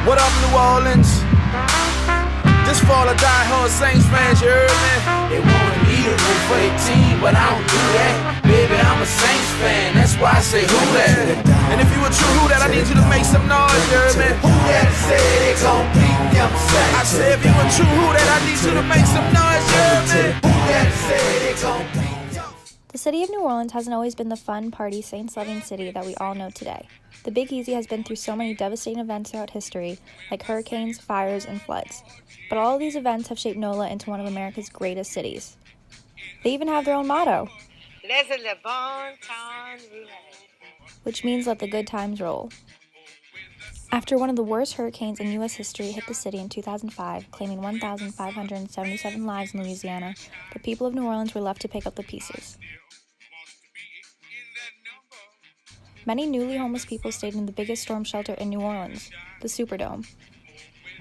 What up, New Orleans? This fall of die-hard Saints fans, you heard me? They wanted me to root for their team, but I don't do that. Baby, I'm a Saints fan, that's why I say who that. And if you a true who that, I need you to make some noise, you heard me? Who that say they gon' beat them Saints? I said if you a true who that, I need you to make some noise, you heard me? Who that say they gon' beat them? The city of New Orleans hasn't always been the fun, party, Saints-loving city that we all know today. The Big Easy has been through so many devastating events throughout history, like hurricanes, fires, and floods. But all of these events have shaped NOLA into one of America's greatest cities. They even have their own motto, which means let the good times roll. After one of the worst hurricanes in U.S. history hit the city in 2005, claiming 1,577 lives in Louisiana, the people of New Orleans were left to pick up the pieces. Many newly homeless people stayed in the biggest storm shelter in New Orleans, the Superdome.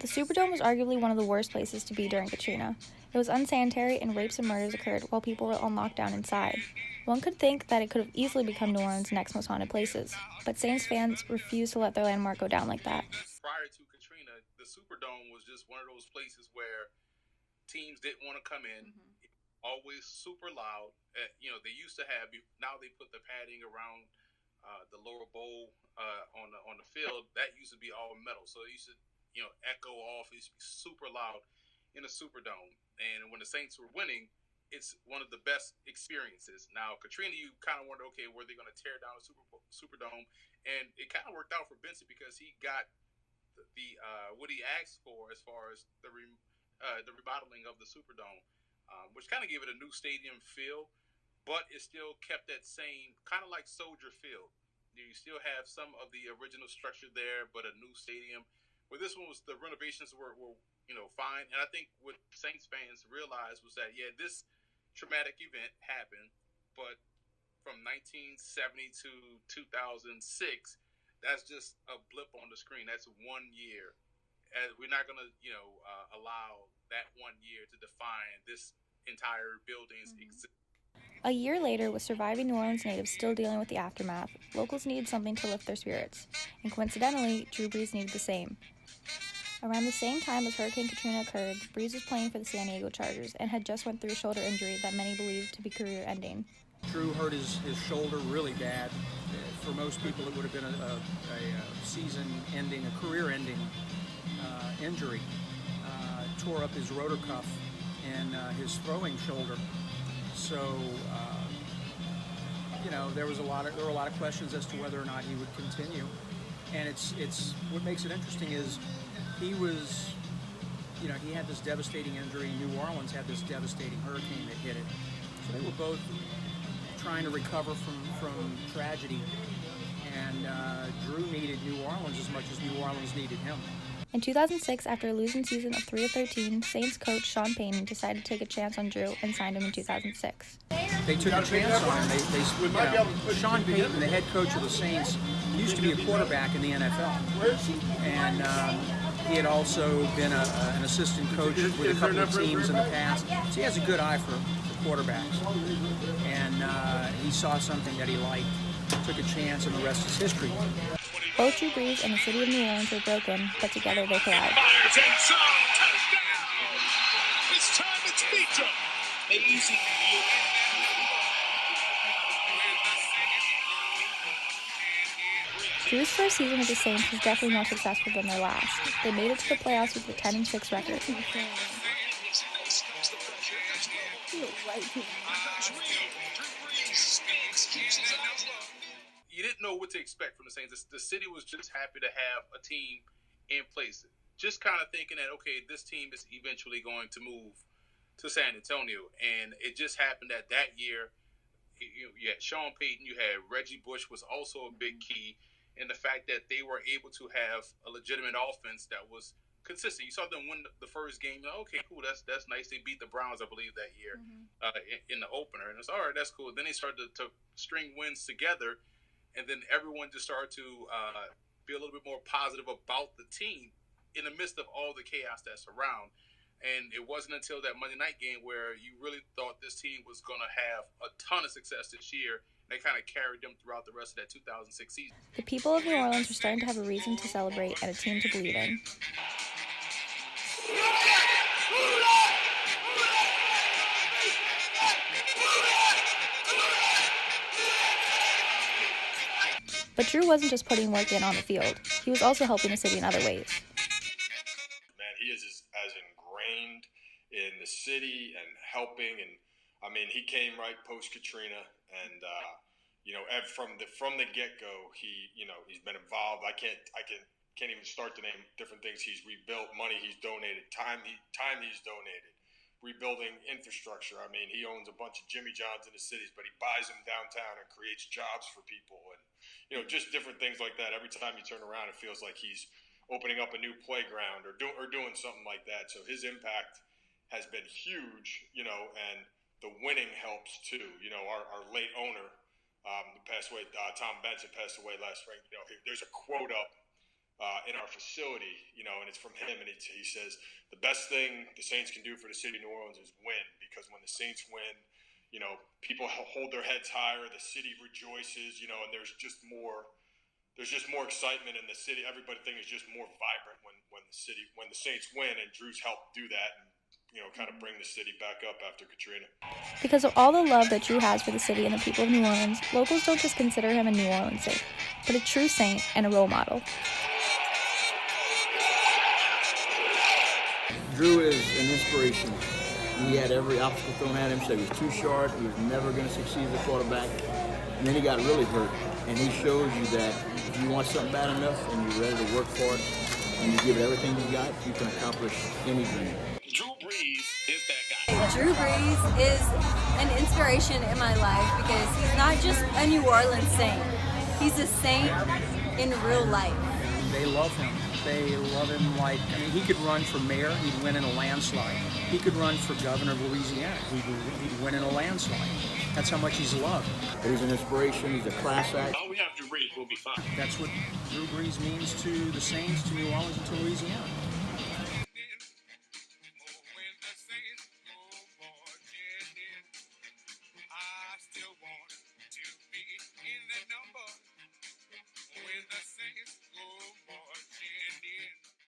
The Superdome was arguably one of the worst places to be during Katrina. It was unsanitary and rapes and murders occurred while people were on lockdown inside. One could think that it could have easily become New Orleans' next most haunted places, but Saints fans refused to let their landmark go down like that. Prior to Katrina, the Superdome was just one of those places where teams didn't want to come in. Always super loud. They used to have, now they put the padding around the lower bowl on the field. That used to be all metal, so it used to echo off. It used to be super loud in the Superdome. And when the Saints were winning, it's one of the best experiences. Now, Katrina, you kind of wonder, okay, were they going to tear down the Superdome? And it kind of worked out for Benson because he got the what he asked for as far as the remodeling of the Superdome, which kind of gave it a new stadium feel, but it still kept that same kind of like Soldier Field. You still have some of the original structure there, but a new stadium. Where this one was, the renovations were fine. And I think what Saints fans realized was that, this traumatic event happened, but from 1970 to 2006, that's just a blip on the screen. That's 1 year. And we're not going to, allow that 1 year to define this entire building's existence. A year later, with surviving New Orleans natives still dealing with the aftermath, locals needed something to lift their spirits, and coincidentally, Drew Brees needed the same. Around the same time as Hurricane Katrina occurred, Brees was playing for the San Diego Chargers and had just went through a shoulder injury that many believed to be career-ending. Drew hurt his shoulder really bad. For most people, it would have been a season-ending, a career-ending injury. Tore up his rotor cuff and his throwing shoulder. So, there were a lot of questions as to whether or not he would continue. And it's what makes it interesting is he was, he had this devastating injury. New Orleans had this devastating hurricane that hit it. So they were both trying to recover from tragedy. And Drew needed New Orleans as much as New Orleans needed him. In 2006, after a losing season of 3-13, Saints coach Sean Payton decided to take a chance on Drew and signed him in 2006. They took a chance on him. Sean Payton, the head coach of the Saints, used to be a quarterback in the NFL. And he had also been an assistant coach with a couple of teams in the past. So he has a good eye for quarterbacks. And he saw something that he liked, took a chance, and the rest is history. Both Drew Brees and the city of New Orleans were broken, but together they collide. It's time it's pizza. Amazing. Drew's first season with the Saints was definitely more successful than their last. They made it to the playoffs with a 10-6 record. You didn't know what to expect from the Saints. The city was just happy to have a team in place. Just kind of thinking that, okay, this team is eventually going to move to San Antonio. And it just happened that year, you had Sean Payton, you had Reggie Bush was also a big key in the fact that they were able to have a legitimate offense that was consistent. You saw them win the first game. Okay, cool, that's nice. They beat the Browns, I believe, that year in the opener. And it's all right, that's cool. Then they started to string wins together. And then everyone just started to be a little bit more positive about the team in the midst of all the chaos that's around. And it wasn't until that Monday night game where you really thought this team was going to have a ton of success this year. They kind of carried them throughout the rest of that 2006 season. The people of New Orleans were starting to have a reason to celebrate and a team to believe in. But Drew wasn't just putting work in on the field. He was also helping the city in other ways. Man, he is as ingrained in the city and helping. And I mean, he came right post Katrina, and from the get go, he's been involved. I can't even start to name different things he's rebuilt, money he's donated, time he's donated, rebuilding infrastructure. I mean, he owns a bunch of Jimmy Johns in the cities, but he buys them downtown and creates jobs for people, and just different things like that. Every time you turn around, it feels like he's opening up a new playground or doing something like that. So his impact has been huge, and the winning helps too. Our late owner, who passed away, Tom Benson, passed away last spring. There's a quote up in our facility, and it's from him, and he says, the best thing the Saints can do for the city of New Orleans is win, because when the Saints win, people hold their heads higher, the city rejoices, and there's just more excitement in the city. Everything is just more vibrant when the Saints win, and Drew's helped do that, and kind of bring the city back up after Katrina. Because of all the love that Drew has for the city and the people of New Orleans, locals don't just consider him a New Orleans saint, but a true saint and a role model. Drew is an inspiration. He had every obstacle thrown at him, said he was too short, he was never going to succeed as a quarterback. And then he got really hurt. And he shows you that if you want something bad enough and you're ready to work for it, and you give it everything you got, you can accomplish any dream. Drew Brees is that guy. Drew Brees is an inspiration in my life because he's not just a New Orleans saint. He's a saint in real life. They love him. They love him he could run for mayor, he'd win in a landslide. He could run for governor of Louisiana, he'd win in a landslide. That's how much he's loved. He's an inspiration, he's a class act. All we have Drew Brees, we'll be fine. That's what Drew Brees means to the Saints, to New Orleans, and to Louisiana.